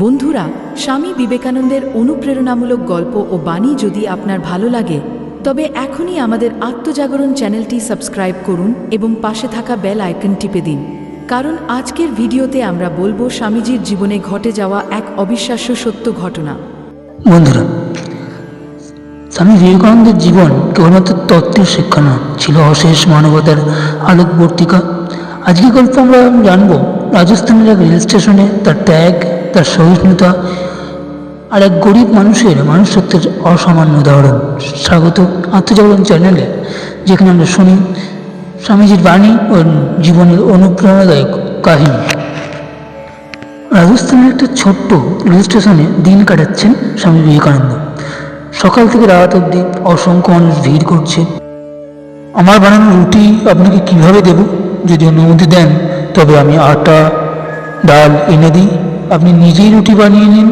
বন্ধুরা, স্বামী বিবেকানন্দের অনুপ্রেরণামূলক গল্প ও বাণী যদি আপনার ভালো লাগে, তবে এখনই আমাদের আত্মজাগরণ চ্যানেলটি সাবস্ক্রাইব করুন এবং পাশে থাকা বেল আইকন টিপে দিন। কারণ আজকের ভিডিওতে আমরা বলবো স্বামীজির জীবনে ঘটে যাওয়া এক অবিশ্বাস্য সত্য ঘটনা। বন্ধুরা, স্বামী বিবেকানন্দের জীবন কেবলমাত্র তত্ত্বের শিক্ষা নয়, ছিল অশেষ মানবতার আলোকবর্তিকা। আজকে গল্প আমরা জানবো রাজস্থানের এক রেল স্টেশনে তার ত্যাগ, তার সহিষ্ণুতা আর এক গরিব মানুষের মানুষত্বের অসামান্য উদাহরণ। স্বাগত আত্মজাগরণ চ্যানেলে, যেখানে আমরা শুনি স্বামীজির বাণী ও জীবনের অনুপ্রেরণাদায়ক কাহিনী। রাজস্থানের একটা ছোট্ট রেল স্টেশনে দিন কাটাচ্ছেন স্বামী বিবেকানন্দ। সকাল থেকে রাত অবধি অসংখ্য মানুষ ভিড় করছে। আমার বানানো রুটি আপনাকে কিভাবে দেব? যদি অনুমতি দেন তবে আমি আটা ডাল এনে দিই, আপনি নিজেই রুটি বানিয়ে নিন